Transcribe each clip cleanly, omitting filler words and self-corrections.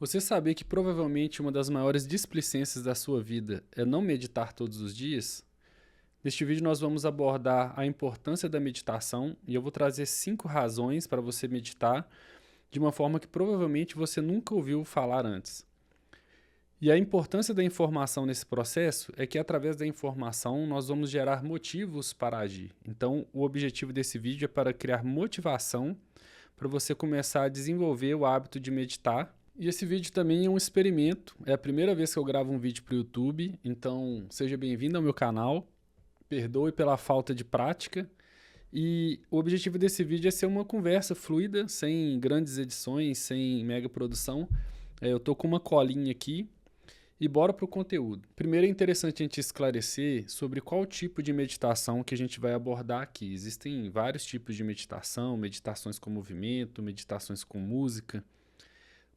Você sabia que provavelmente uma das maiores displicências da sua vida é não meditar todos os dias? Neste vídeo nós vamos abordar a importância da meditação e eu vou trazer 5 razões para você meditar de uma forma que provavelmente você nunca ouviu falar antes. E a importância da informação nesse processo é que através da informação nós vamos gerar motivos para agir. Então, o objetivo desse vídeo é para criar motivação para você começar a desenvolver o hábito de meditar. E esse vídeo também é um experimento, é a primeira vez que eu gravo um vídeo para o YouTube, então seja bem-vindo ao meu canal, perdoe pela falta de prática. E o objetivo desse vídeo é ser uma conversa fluida, sem grandes edições, sem mega produção. Eu tô com uma colinha aqui e bora pro conteúdo. Primeiro é interessante a gente esclarecer sobre qual tipo de meditação que a gente vai abordar aqui. Existem vários tipos de meditação, meditações com movimento, meditações com música.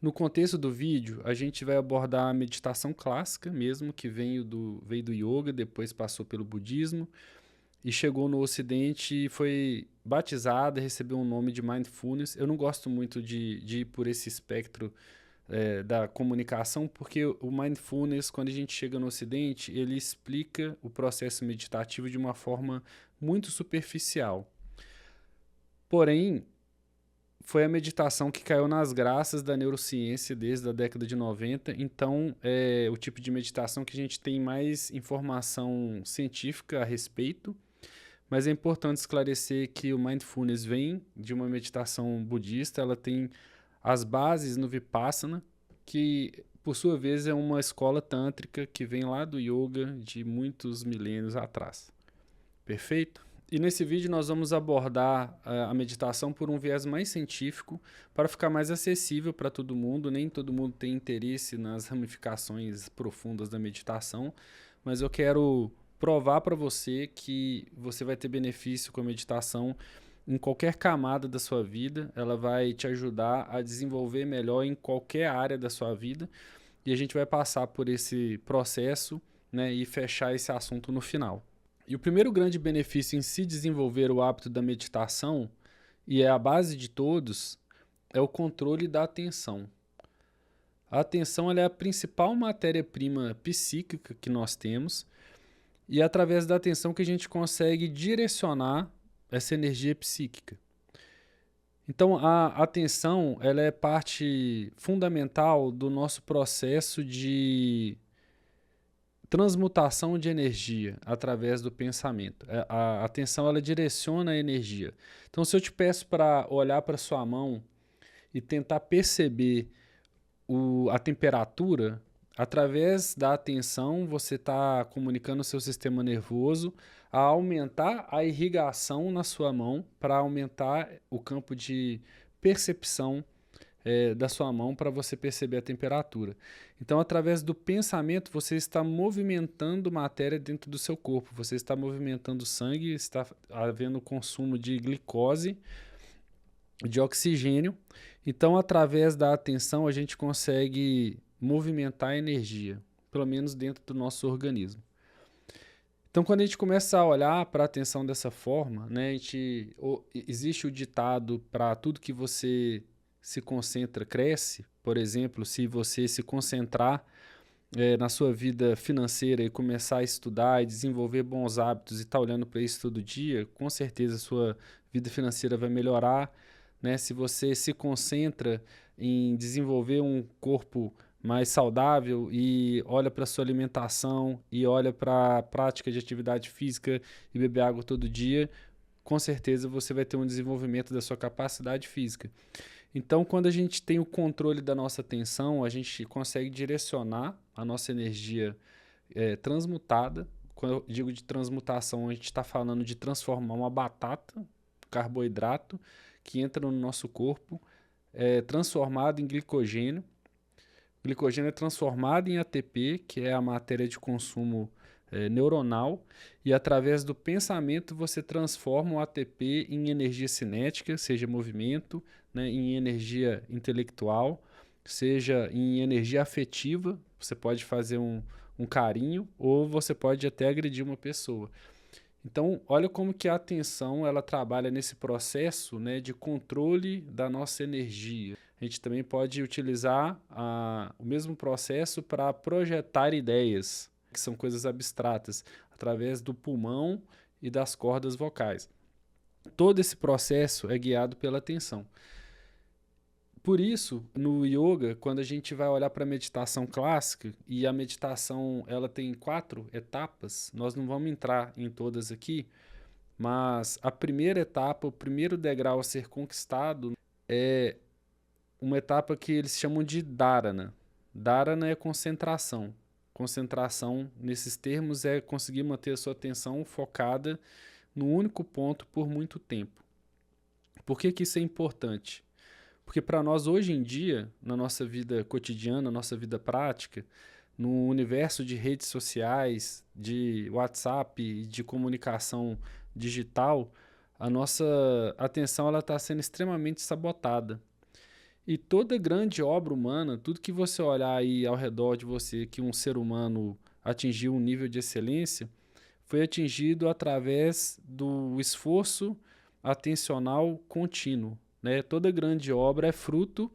No contexto do vídeo, a gente vai abordar a meditação clássica mesmo, que veio do yoga, depois passou pelo budismo e chegou no ocidente e foi batizada, recebeu um nome de mindfulness. Eu não gosto muito de ir por esse espectro da comunicação, porque o mindfulness, quando a gente chega no ocidente, ele explica o processo meditativo de uma forma muito superficial. Porém, foi a meditação que caiu nas graças da neurociência desde a década de 90, então é o tipo de meditação que a gente tem mais informação científica a respeito, mas é importante esclarecer que o mindfulness vem de uma meditação budista, ela tem as bases no Vipassana, que por sua vez é uma escola tântrica que vem lá do yoga de muitos milênios atrás. Perfeito? E nesse vídeo nós vamos abordar a meditação por um viés mais científico para ficar mais acessível para todo mundo. Nem todo mundo tem interesse nas ramificações profundas da meditação, mas eu quero provar para você que você vai ter benefício com a meditação em qualquer camada da sua vida. Ela vai te ajudar a desenvolver melhor em qualquer área da sua vida e a gente vai passar por esse processo, né, e fechar esse assunto no final. E o primeiro grande benefício em se desenvolver o hábito da meditação, e é a base de todos, é o controle da atenção. A atenção ela é a principal matéria-prima psíquica que nós temos, e é através da atenção que a gente consegue direcionar essa energia psíquica. Então, a atenção ela é parte fundamental do nosso processo de transmutação de energia através do pensamento. A atenção ela direciona a energia. Então, se eu te peço para olhar para sua mão e tentar perceber a temperatura, através da atenção você está comunicando o seu sistema nervoso a aumentar a irrigação na sua mão para aumentar o campo de percepção da sua mão para você perceber a temperatura. Então, através do pensamento, você está movimentando matéria dentro do seu corpo. Você está movimentando sangue, está havendo consumo de glicose, de oxigênio. Então, através da atenção, a gente consegue movimentar a energia, pelo menos dentro do nosso organismo. Então, quando a gente começa a olhar para a atenção dessa forma, né, existe o ditado para tudo que você se concentra, cresce. Por exemplo, se você se concentrar na sua vida financeira e começar a estudar e desenvolver bons hábitos e estar olhando para isso todo dia, com certeza a sua vida financeira vai melhorar, né? Se você se concentra em desenvolver um corpo mais saudável e olha para a sua alimentação e olha para a prática de atividade física e beber água todo dia, com certeza você vai ter um desenvolvimento da sua capacidade física. Então, quando a gente tem o controle da nossa atenção, a gente consegue direcionar a nossa energia transmutada. Quando eu digo de transmutação, a gente está falando de transformar uma batata, carboidrato, que entra no nosso corpo, transformado em glicogênio. O glicogênio é transformado em ATP, que é a matéria de consumo neuronal, e através do pensamento você transforma o ATP em energia cinética, seja movimento, né, em energia intelectual, seja em energia afetiva, você pode fazer um carinho ou você pode até agredir uma pessoa. Então, olha como que a atenção ela trabalha nesse processo, né, de controle da nossa energia. A gente também pode utilizar o mesmo processo para projetar ideias, que são coisas abstratas, através do pulmão e das cordas vocais. Todo esse processo é guiado pela atenção. Por isso, no yoga, quando a gente vai olhar para a meditação clássica, e a meditação ela tem 4 etapas, nós não vamos entrar em todas aqui, mas a primeira etapa, o primeiro degrau a ser conquistado é uma etapa que eles chamam de dharana. Dharana é concentração. Concentração, nesses termos, é conseguir manter a sua atenção focada num único ponto por muito tempo. Por que isso é importante? Porque para nós, hoje em dia, na nossa vida cotidiana, na nossa vida prática, no universo de redes sociais, de WhatsApp, de comunicação digital, a nossa atenção está sendo extremamente sabotada. E toda grande obra humana, tudo que você olhar aí ao redor de você, que um ser humano atingiu um nível de excelência, foi atingido através do esforço atencional contínuo, né? Toda grande obra é fruto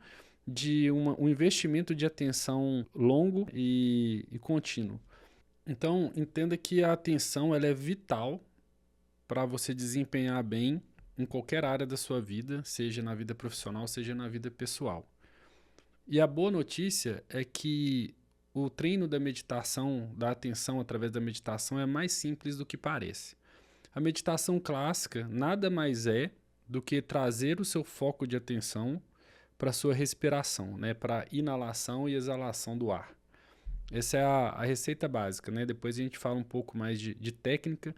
de um investimento de atenção longo e contínuo. Então, entenda que a atenção ela é vital para você desempenhar bem em qualquer área da sua vida, seja na vida profissional, seja na vida pessoal. E a boa notícia é que o treino da meditação, da atenção através da meditação é mais simples do que parece. A meditação clássica nada mais é do que trazer o seu foco de atenção para a sua respiração, né? Para a inalação e exalação do ar. Essa é a receita básica, né? Depois a gente fala um pouco mais de técnica,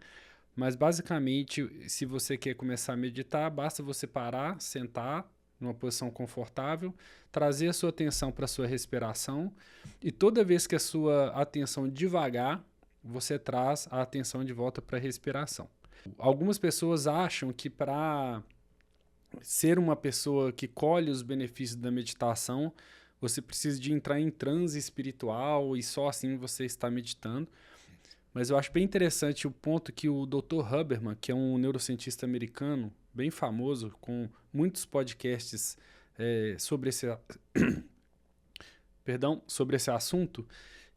mas basicamente, se você quer começar a meditar, basta você parar, sentar numa posição confortável, trazer a sua atenção para a sua respiração e toda vez que a sua atenção devagar, você traz a atenção de volta para a respiração. Algumas pessoas acham que para ser uma pessoa que colhe os benefícios da meditação, você precisa de entrar em transe espiritual e só assim você está meditando. Mas eu acho bem interessante o ponto que o Dr. Huberman, que é um neurocientista americano bem famoso, com muitos podcasts sobre esse assunto,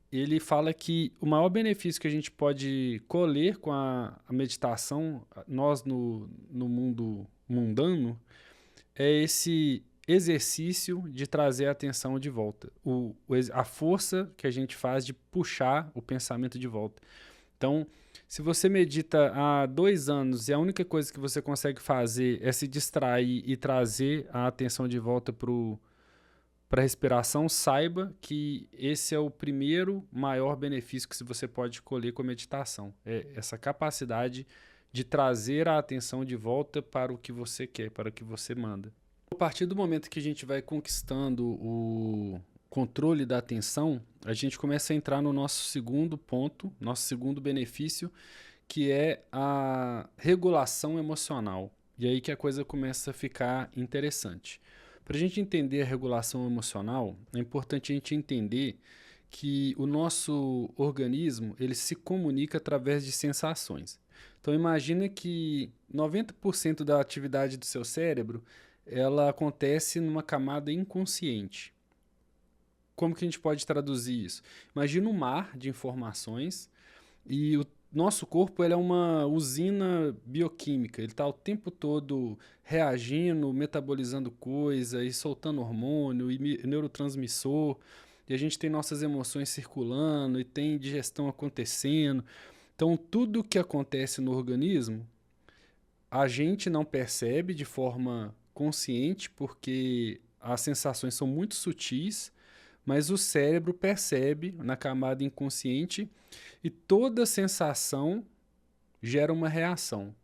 ele fala que o maior benefício que a gente pode colher com a meditação, nós no mundo mundano, é esse exercício de trazer a atenção de volta, a força que a gente faz de puxar o pensamento de volta. Então, se você medita há 2 anos e a única coisa que você consegue fazer é se distrair e trazer a atenção de volta para a respiração, saiba que esse é o primeiro maior benefício que você pode colher com a meditação. É essa capacidade de trazer a atenção de volta para o que você quer, para o que você manda. A partir do momento que a gente vai conquistando o controle da atenção, a gente começa a entrar no nosso segundo ponto, nosso segundo benefício, que é a regulação emocional. E aí que a coisa começa a ficar interessante. Para a gente entender a regulação emocional, é importante a gente entender que o nosso organismo ele se comunica através de sensações. Então imagina que 90% da atividade do seu cérebro ela acontece numa camada inconsciente. Como que a gente pode traduzir isso? Imagina um mar de informações e o nosso corpo ele é uma usina bioquímica. Ele está o tempo todo reagindo, metabolizando coisa e soltando hormônio e neurotransmissor. E a gente tem nossas emoções circulando e tem digestão acontecendo. Então, tudo que acontece no organismo, a gente não percebe de forma consciente porque as sensações são muito sutis, mas o cérebro percebe na camada inconsciente e toda sensação gera uma reação.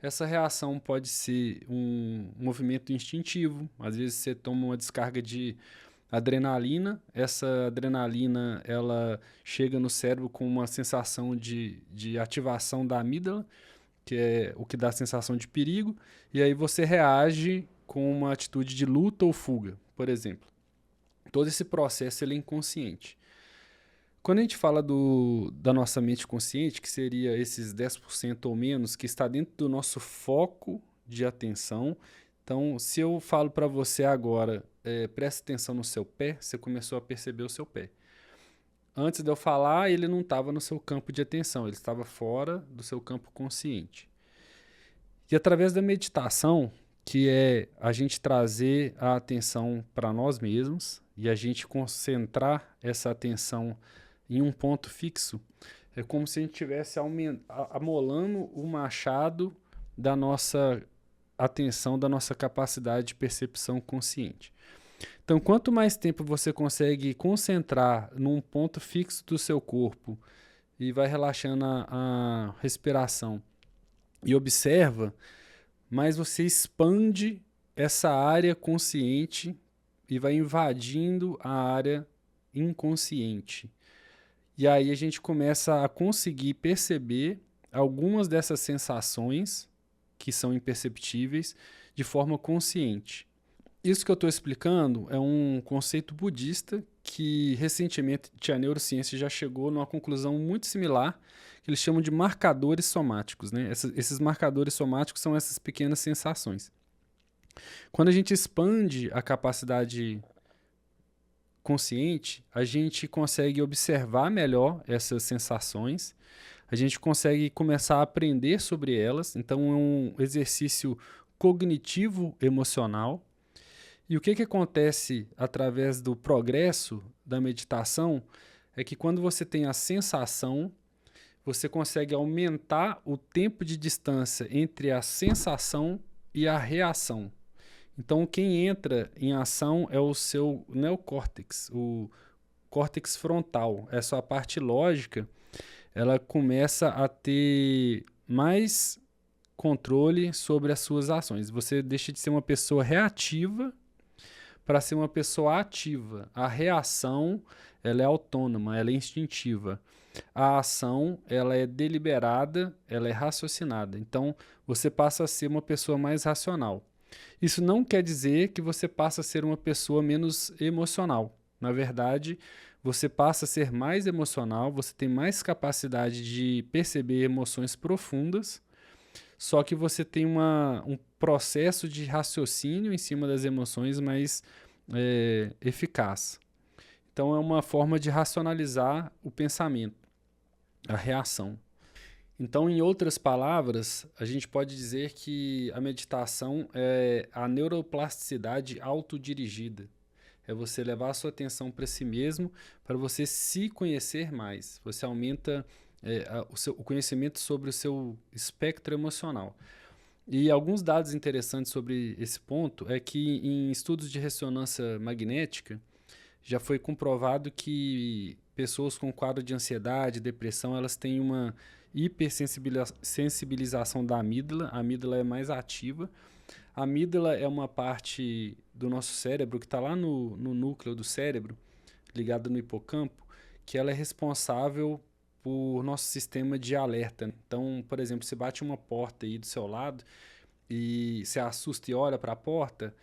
Essa reação pode ser um movimento instintivo, às vezes você toma uma descarga de adrenalina, essa adrenalina ela chega no cérebro com uma sensação de ativação da amígdala, que é o que dá a sensação de perigo, e aí você reage com uma atitude de luta ou fuga, por exemplo. Todo esse processo ele é inconsciente. Quando a gente fala da nossa mente consciente, que seria esses 10% ou menos, que está dentro do nosso foco de atenção, Então, se eu falo para você agora, preste atenção no seu pé, você começou a perceber o seu pé. Antes de eu falar, ele não estava no seu campo de atenção, ele estava fora do seu campo consciente. E através da meditação, que é a gente trazer a atenção para nós mesmos e a gente concentrar essa atenção em um ponto fixo, é como se a gente estivesse amolando o machado da nossa atenção, da nossa capacidade de percepção consciente. Então, quanto mais tempo você consegue concentrar num ponto fixo do seu corpo e vai relaxando a respiração e observa, mais você expande essa área consciente e vai invadindo a área inconsciente. E aí a gente começa a conseguir perceber algumas dessas sensações que são imperceptíveis de forma consciente. Isso que eu estou explicando é um conceito budista que recentemente a neurociência já chegou numa conclusão muito similar, que eles chamam de marcadores somáticos, né? Esses marcadores somáticos são essas pequenas sensações. Quando a gente expande a capacidade consciente, a gente consegue observar melhor essas sensações, a gente consegue começar a aprender sobre elas, então é um exercício cognitivo emocional. E o que acontece através do progresso da meditação é que quando você tem a sensação, você consegue aumentar o tempo de distância entre a sensação e a reação. Então, quem entra em ação é o seu neocórtex, o córtex frontal. Essa a parte lógica, ela começa a ter mais controle sobre as suas ações. Você deixa de ser uma pessoa reativa para ser uma pessoa ativa. A reação, ela é autônoma, ela é instintiva. A ação, ela é deliberada, ela é raciocinada. Então, você passa a ser uma pessoa mais racional. Isso não quer dizer que você passa a ser uma pessoa menos emocional. Na verdade, você passa a ser mais emocional, você tem mais capacidade de perceber emoções profundas, só que você tem um processo de raciocínio em cima das emoções mais eficaz. Então, é uma forma de racionalizar o pensamento, a reação. Então, em outras palavras, a gente pode dizer que a meditação é a neuroplasticidade autodirigida. É você levar a sua atenção para si mesmo, para você se conhecer mais. Você aumenta o conhecimento sobre o seu espectro emocional. E alguns dados interessantes sobre esse ponto é que em estudos de ressonância magnética já foi comprovado que pessoas com quadro de ansiedade, depressão, elas têm uma hipersensibilização da amígdala. A amígdala é mais ativa. A amígdala é uma parte do nosso cérebro que está lá no núcleo do cérebro, ligada no hipocampo, que ela é responsável por nosso sistema de alerta. Então, por exemplo, você bate uma porta aí do seu lado e você assusta e olha para a porta,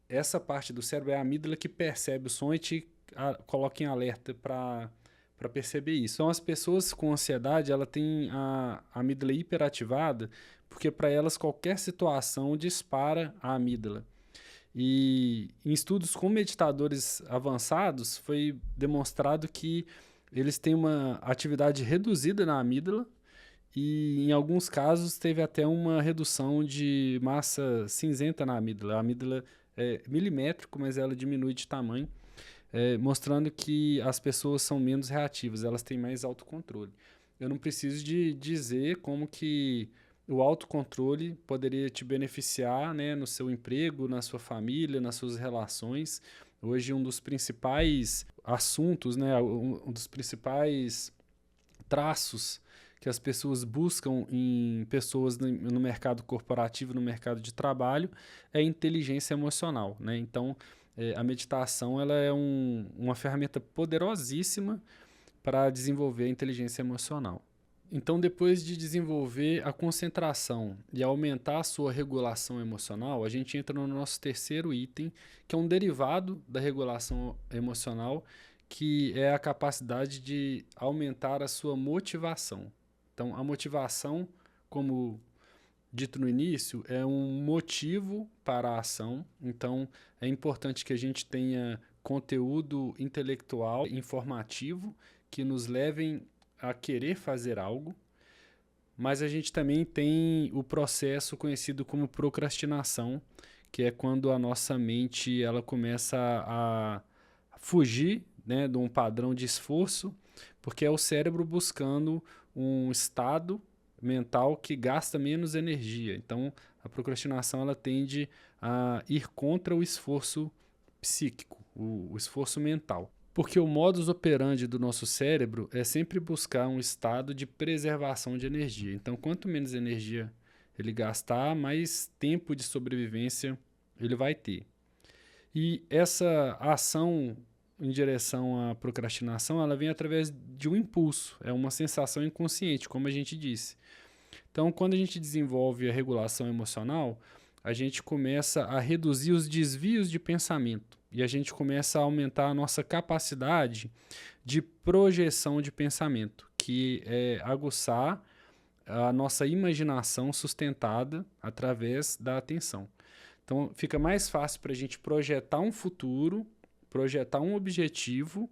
essa parte do cérebro é a amígdala que percebe o som e te coloca em alerta para perceber isso. Então, as pessoas com ansiedade, ela tem a amígdala hiperativada, porque para elas qualquer situação dispara a amígdala. E em estudos com meditadores avançados, foi demonstrado que eles têm uma atividade reduzida na amígdala e, em alguns casos, teve até uma redução de massa cinzenta na amígdala. A amígdala é milimétrico, mas ela diminui de tamanho, mostrando que as pessoas são menos reativas, elas têm mais autocontrole. Eu não preciso de dizer como que o autocontrole poderia te beneficiar, né, no seu emprego, na sua família, nas suas relações. Hoje, um dos principais assuntos, né, um dos principais traços que as pessoas buscam em pessoas no mercado corporativo, no mercado de trabalho, é inteligência emocional, né? Então, a meditação ela é uma ferramenta poderosíssima para desenvolver a inteligência emocional. Então, depois de desenvolver a concentração e aumentar a sua regulação emocional, a gente entra no nosso terceiro item, que é um derivado da regulação emocional, que é a capacidade de aumentar a sua motivação. Então, a motivação, como dito no início, é um motivo para a ação. Então, é importante que a gente tenha conteúdo intelectual, informativo, que nos levem a querer fazer algo. Mas a gente também tem o processo conhecido como procrastinação, que é quando a nossa mente ela começa a fugir, né, de um padrão de esforço, porque é o cérebro buscando um estado mental que gasta menos energia. Então, a procrastinação ela tende a ir contra o esforço psíquico, o esforço mental. Porque o modus operandi do nosso cérebro é sempre buscar um estado de preservação de energia. Então, quanto menos energia ele gastar, mais tempo de sobrevivência ele vai ter. E essa ação em direção à procrastinação, ela vem através de um impulso, é uma sensação inconsciente, como a gente disse. Então, quando a gente desenvolve a regulação emocional, a gente começa a reduzir os desvios de pensamento e a gente começa a aumentar a nossa capacidade de projeção de pensamento, que é aguçar a nossa imaginação sustentada através da atenção. Então, fica mais fácil para a gente projetar um futuro, projetar um objetivo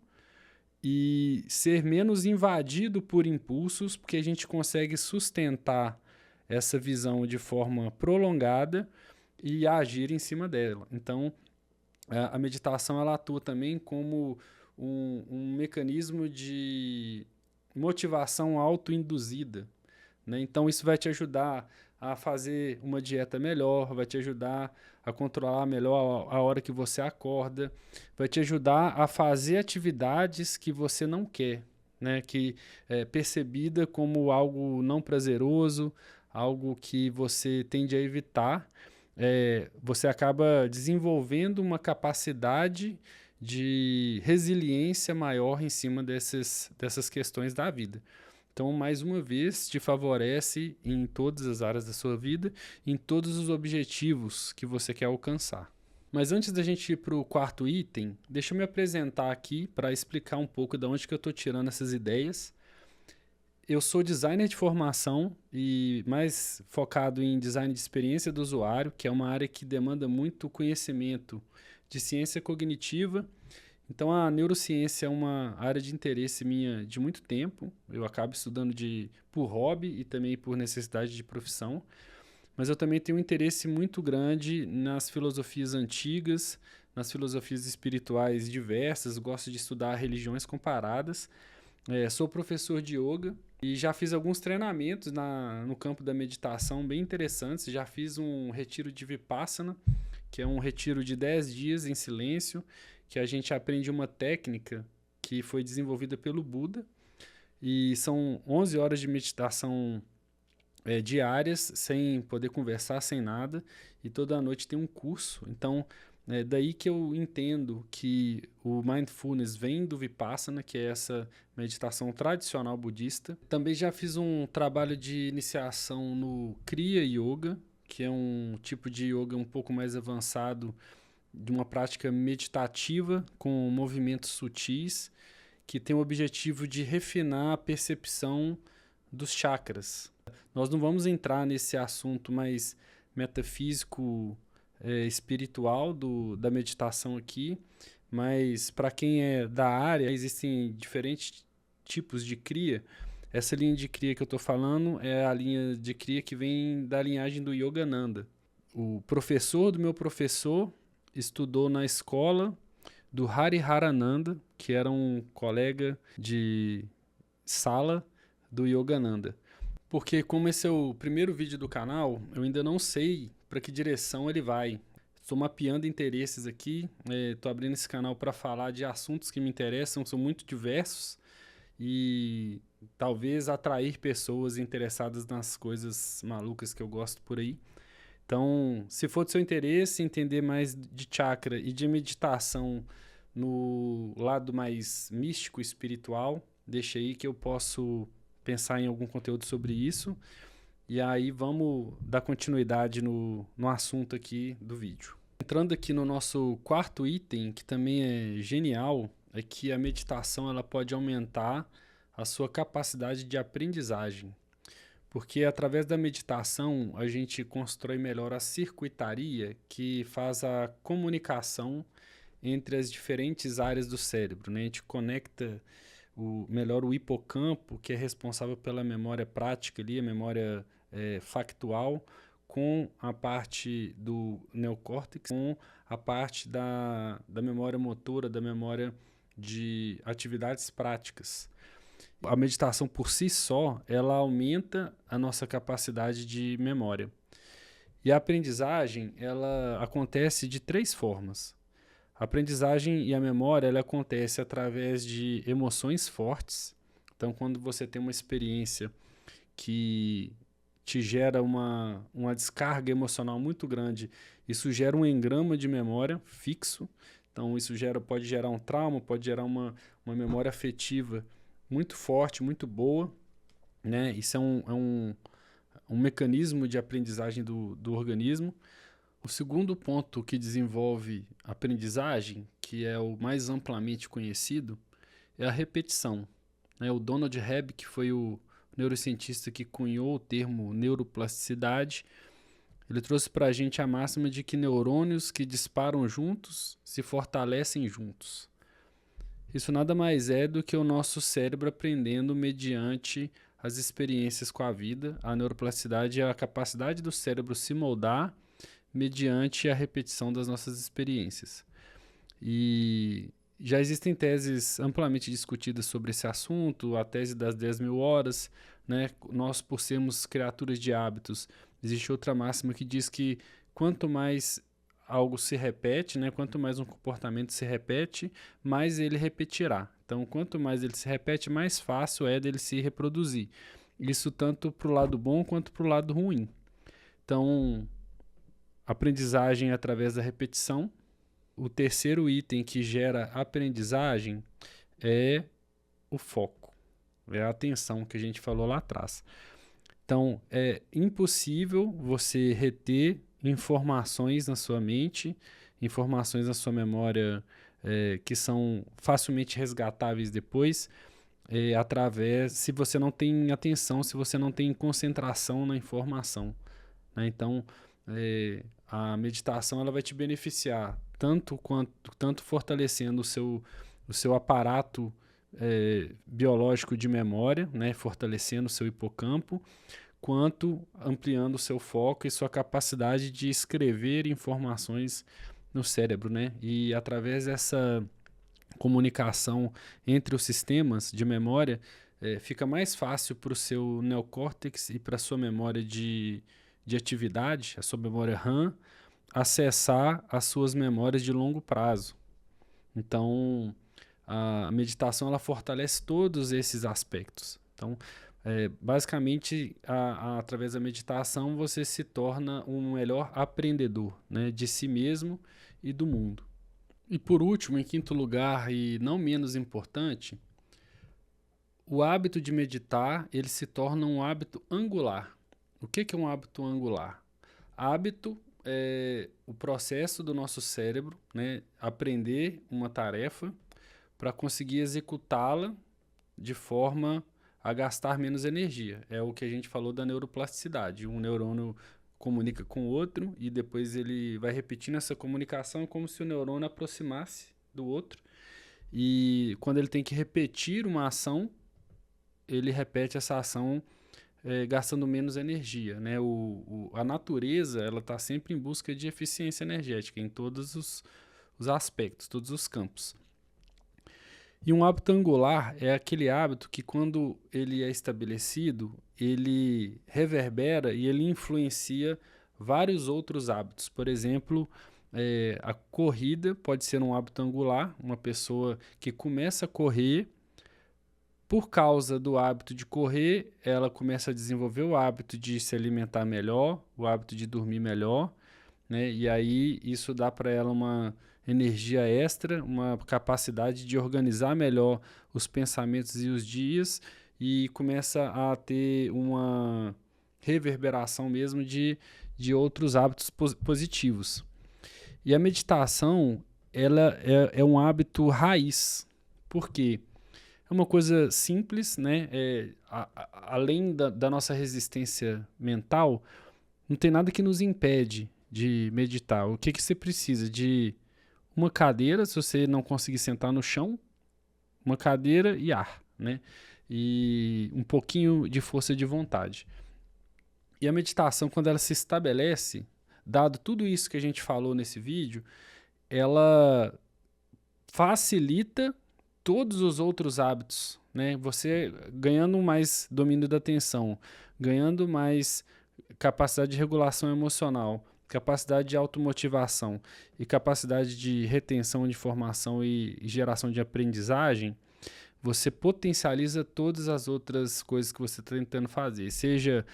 e ser menos invadido por impulsos, porque a gente consegue sustentar essa visão de forma prolongada e agir em cima dela. Então, a meditação ela atua também como um mecanismo de motivação autoinduzida, né? Então, isso vai te ajudar a fazer uma dieta melhor, vai te ajudar a controlar melhor a hora que você acorda, vai te ajudar a fazer atividades que você não quer, né? Que é percebida como algo não prazeroso, algo que você tende a evitar. Você acaba desenvolvendo uma capacidade de resiliência maior em cima dessas questões da vida. Então, mais uma vez, te favorece em todas as áreas da sua vida, em todos os objetivos que você quer alcançar. Mas antes da gente ir para o quarto item, deixa eu me apresentar aqui para explicar um pouco de onde que eu estou tirando essas ideias. Eu sou designer de formação e mais focado em design de experiência do usuário, que é uma área que demanda muito conhecimento de ciência cognitiva. Então, a neurociência é uma área de interesse minha de muito tempo. Eu acabo estudando por hobby e também por necessidade de profissão. Mas eu também tenho um interesse muito grande nas filosofias antigas, nas filosofias espirituais diversas. Gosto de estudar religiões comparadas. Sou professor de yoga e já fiz alguns treinamentos no campo da meditação bem interessantes. Já fiz um retiro de Vipassana, que é um retiro de 10 dias em silêncio, que a gente aprende uma técnica que foi desenvolvida pelo Buda. E são 11 horas de meditação diárias, sem poder conversar, sem nada. E toda noite tem um curso. Então, é daí que eu entendo que o Mindfulness vem do Vipassana, que é essa meditação tradicional budista. Também já fiz um trabalho de iniciação no Kriya Yoga, que é um tipo de yoga um pouco mais avançado, de uma prática meditativa com movimentos sutis, que tem o objetivo de refinar a percepção dos chakras. Nós não vamos entrar nesse assunto mais metafísico, espiritual da meditação aqui, mas para quem é da área, existem diferentes tipos de Kriya. Essa linha de Kriya que eu estou falando é a linha de Kriya que vem da linhagem do Yogananda. O professor do meu professor estudou na escola do Hariharananda, que era um colega de sala do Yogananda. Porque como esse é o primeiro vídeo do canal, eu ainda não sei para que direção ele vai. Estou mapeando interesses aqui, estou abrindo esse canal para falar de assuntos que me interessam, são muito diversos e talvez atrair pessoas interessadas nas coisas malucas que eu gosto por aí. Então, se for do seu interesse entender mais de chakra e de meditação no lado mais místico, espiritual, deixa aí que eu posso pensar em algum conteúdo sobre isso. E aí vamos dar continuidade no assunto aqui do vídeo. Entrando aqui no nosso quarto item, que também é genial, é que a meditação ela pode aumentar a sua capacidade de aprendizagem. Porque através da meditação a gente constrói melhor a circuitaria que faz a comunicação entre as diferentes áreas do cérebro, né? A gente conecta melhor o hipocampo, que é responsável pela memória prática ali, a memória factual, com a parte do neocórtex, com a parte da memória motora, da memória de atividades práticas. A meditação por si só, ela aumenta a nossa capacidade de memória. E a aprendizagem, ela acontece de 3 formas. A aprendizagem e a memória, ela acontece através de emoções fortes. Então, quando você tem uma experiência que te gera uma descarga emocional muito grande, isso gera um engrama de memória fixo. Então, isso pode gerar um trauma, pode gerar uma memória afetiva muito forte, muito boa, né? Isso é um mecanismo de aprendizagem do organismo. O segundo ponto que desenvolve a aprendizagem, que é o mais amplamente conhecido, é a repetição, né? O Donald Hebb, que foi o neurocientista que cunhou o termo neuroplasticidade, ele trouxe para a gente a máxima de que neurônios que disparam juntos se fortalecem juntos. Isso nada mais é do que o nosso cérebro aprendendo mediante as experiências com a vida. A neuroplasticidade é a capacidade do cérebro se moldar mediante a repetição das nossas experiências. E já existem teses amplamente discutidas sobre esse assunto, a tese das 10.000 horas, né? Nós, por sermos criaturas de hábitos, existe outra máxima que diz que quanto mais algo se repete, né? Quanto mais um comportamento se repete, mais ele repetirá. Então, quanto mais ele se repete, mais fácil é dele se reproduzir. Isso tanto para o lado bom quanto para o lado ruim. Então, aprendizagem através da repetição. O terceiro item que gera aprendizagem é o foco, é a atenção que a gente falou lá atrás. Então, é impossível você reter informações na sua mente, informações na sua memória que são facilmente resgatáveis depois, se você não tem atenção, se você não tem concentração na informação, né? Então, a meditação ela vai te beneficiar tanto fortalecendo o seu aparato biológico de memória, né? Fortalecendo o seu hipocampo, quanto ampliando o seu foco e sua capacidade de escrever informações no cérebro, né? E através dessa comunicação entre os sistemas de memória, fica mais fácil para o seu neocórtex e para a sua memória de atividade, a sua memória RAM, acessar as suas memórias de longo prazo. Então, a meditação ela fortalece todos esses aspectos. Então, basicamente, através da meditação, você se torna um melhor aprendedor, né, de si mesmo e do mundo. E por último, em quinto lugar e não menos importante, o hábito de meditar ele se torna um hábito angular. O que é um hábito angular? Hábito é o processo do nosso cérebro, né, aprender uma tarefa para conseguir executá-la de forma a gastar menos energia. É o que a gente falou da neuroplasticidade. Um neurônio comunica com o outro e depois ele vai repetindo essa comunicação como se o neurônio aproximasse do outro. E quando ele tem que repetir uma ação, ele repete essa ação gastando menos energia, né? A natureza ela está sempre em busca de eficiência energética em todos os aspectos, todos os campos. E um hábito angular é aquele hábito que, quando ele é estabelecido, ele reverbera e ele influencia vários outros hábitos. Por exemplo, a corrida pode ser um hábito angular, uma pessoa que começa a correr. Por causa do hábito de correr, ela começa a desenvolver o hábito de se alimentar melhor, o hábito de dormir melhor, né? E aí isso dá para ela uma energia extra, uma capacidade de organizar melhor os pensamentos e os dias e começa a ter uma reverberação mesmo de outros hábitos positivos. E a meditação ela é um hábito raiz. Por quê? É uma coisa simples, né? Além da nossa resistência mental, não tem nada que nos impede de meditar. O que você precisa? De uma cadeira, se você não conseguir sentar no chão, uma cadeira e ar, né? E um pouquinho de força de vontade. E a meditação, quando ela se estabelece, dado tudo isso que a gente falou nesse vídeo, ela facilita todos os outros hábitos, né? Você ganhando mais domínio da atenção, ganhando mais capacidade de regulação emocional, capacidade de automotivação e capacidade de retenção de informação e geração de aprendizagem, você potencializa todas as outras coisas que você está tentando fazer. Seja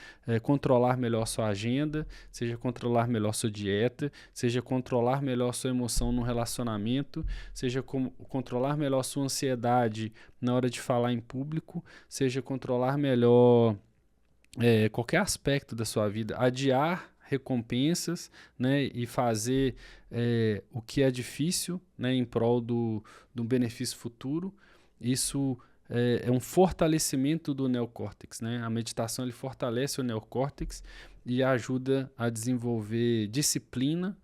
controlar melhor sua agenda, seja controlar melhor sua dieta, seja controlar melhor sua emoção no relacionamento, seja controlar melhor sua ansiedade na hora de falar em público, seja controlar melhor qualquer aspecto da sua vida, adiar recompensas, né, e fazer o que é difícil, né, em prol do benefício futuro. Isso é um fortalecimento do neocórtex, né? A meditação ele fortalece o neocórtex e ajuda a desenvolver disciplina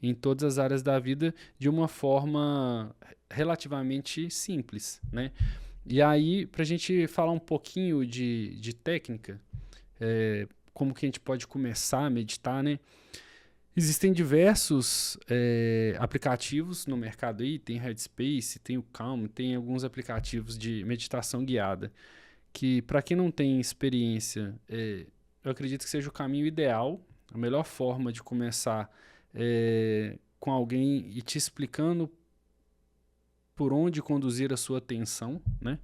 em todas as áreas da vida de uma forma relativamente simples, né? E aí, para a gente falar um pouquinho de técnica, como que a gente pode começar a meditar, né? Existem diversos aplicativos no mercado aí, tem Headspace, tem o Calm, tem alguns aplicativos de meditação guiada, que para quem não tem experiência, eu acredito que seja o caminho ideal, a melhor forma de começar com alguém e te explicando por onde conduzir a sua atenção, né?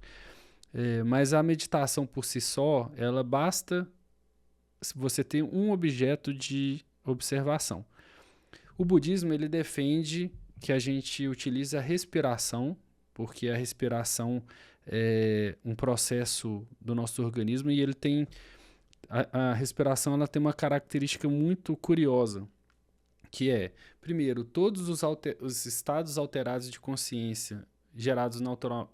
Mas a meditação por si só, ela basta se você ter um objeto de observação. O budismo ele defende que a gente utilize a respiração, porque a respiração é um processo do nosso organismo e ele tem a respiração ela tem uma característica muito curiosa, que é, primeiro, todos os estados alterados de consciência gerados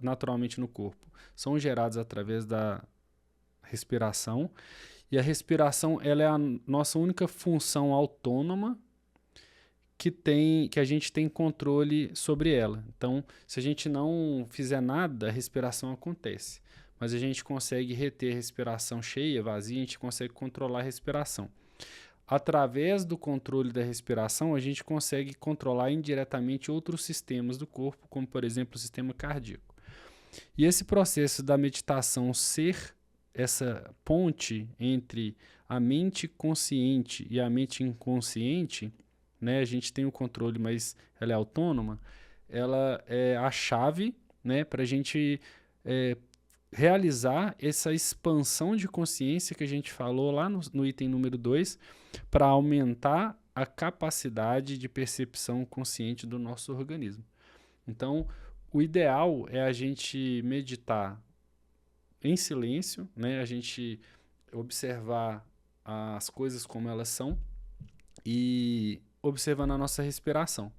naturalmente no corpo são gerados através da respiração. E a respiração ela é a nossa única função autônoma que a gente tem controle sobre ela. Então, se a gente não fizer nada, a respiração acontece. Mas a gente consegue reter a respiração cheia, vazia, a gente consegue controlar a respiração. Através do controle da respiração, a gente consegue controlar indiretamente outros sistemas do corpo, como, por exemplo, o sistema cardíaco. E esse processo da meditação ser essa ponte entre a mente consciente e a mente inconsciente, né? A gente tem o controle, mas ela é autônoma, ela é a chave, né, para a gente realizar essa expansão de consciência que a gente falou lá no item número 2, para aumentar a capacidade de percepção consciente do nosso organismo. Então, o ideal é a gente meditar em silêncio, né? A gente observar as coisas como elas são e observando a nossa respiração.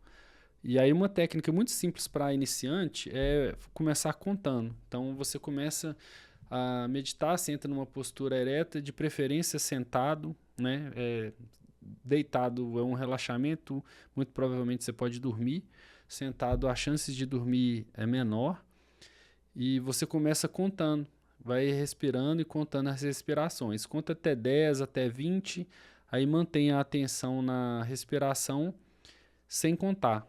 E aí uma técnica muito simples para iniciante é começar contando. Então você começa a meditar, senta numa postura ereta, de preferência sentado, né? Deitado é um relaxamento, muito provavelmente você pode dormir. Sentado a chance de dormir é menor. E você começa contando, vai respirando e contando as respirações. Conta até 10, até 20, aí mantenha a atenção na respiração sem contar.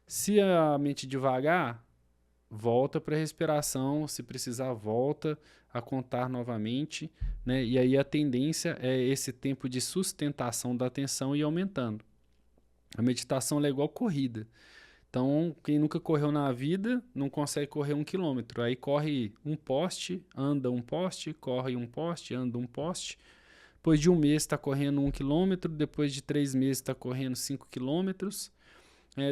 Se a mente devagar, volta para a respiração, se precisar, volta a contar novamente, né? E aí a tendência é esse tempo de sustentação da atenção ir aumentando. A meditação é igual corrida. Então, quem nunca correu na vida não consegue correr 1 quilômetro. Aí corre um poste, anda um poste, corre um poste, anda um poste. Depois de um mês está correndo 1 quilômetro, depois de 3 meses está correndo 5 quilômetros.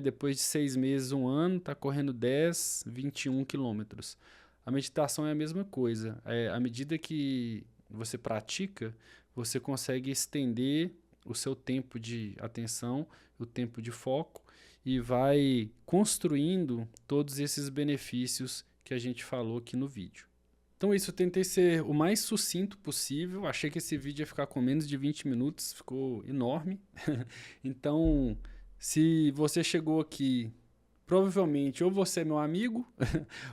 Depois de 6 meses, 1 ano, está correndo 10, 21 quilômetros. A meditação é a mesma coisa. À medida que você pratica, você consegue estender o seu tempo de atenção, o tempo de foco, e vai construindo todos esses benefícios que a gente falou aqui no vídeo. Então isso, eu tentei ser o mais sucinto possível. Achei que esse vídeo ia ficar com menos de 20 minutos, ficou enorme. Então, se você chegou aqui, provavelmente ou você é meu amigo,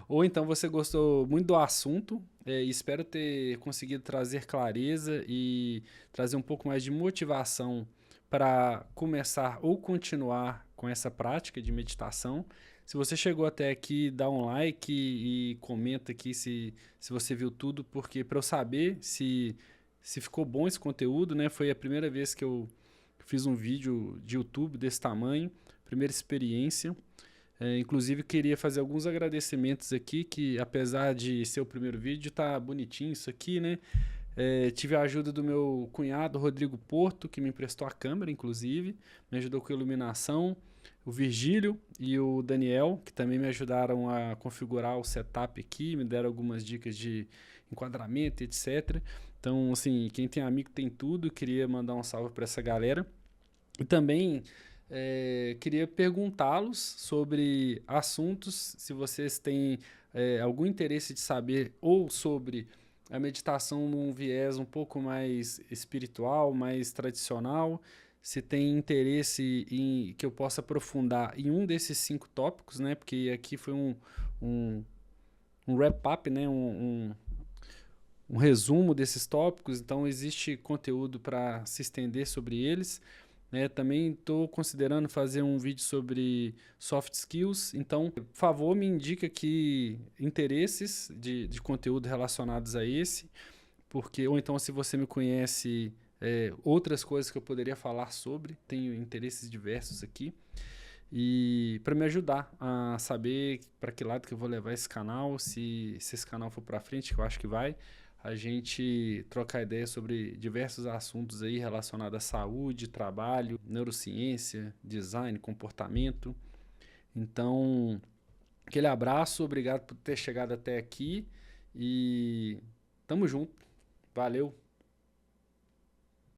ou então você gostou muito do assunto. E espero ter conseguido trazer clareza e trazer um pouco mais de motivação para começar ou continuar com essa prática de meditação. Se você chegou até aqui, dá um like e comenta aqui se você viu tudo, porque para eu saber se ficou bom esse conteúdo, né? Foi a primeira vez que eu fiz um vídeo de YouTube desse tamanho, primeira experiência. Inclusive, queria fazer alguns agradecimentos aqui, que apesar de ser o primeiro vídeo, tá bonitinho isso aqui, né? Tive a ajuda do meu cunhado, Rodrigo Porto, que me emprestou a câmera, inclusive, me ajudou com a iluminação. O Virgílio e o Daniel, que também me ajudaram a configurar o setup aqui, me deram algumas dicas de enquadramento, etc. Então, assim, quem tem amigo tem tudo. Queria mandar um salve para essa galera. E também queria perguntá-los sobre assuntos, se vocês têm algum interesse de saber ou sobre a meditação num viés um pouco mais espiritual, mais tradicional, se tem interesse em que eu possa aprofundar em um desses 5 tópicos, né? Porque aqui foi um wrap-up, né? Um resumo desses tópicos, então existe conteúdo para se estender sobre eles. Também estou considerando fazer um vídeo sobre soft skills, então, por favor, me indica aqui interesses de conteúdo relacionados a esse, porque, ou então, se você me conhece, outras coisas que eu poderia falar sobre, tenho interesses diversos aqui, e para me ajudar a saber para que lado que eu vou levar esse canal, se esse canal for para frente, que eu acho que vai, a gente trocar ideia sobre diversos assuntos aí relacionados à saúde, trabalho, neurociência, design, comportamento. Então, aquele abraço, obrigado por ter chegado até aqui e tamo junto. Valeu!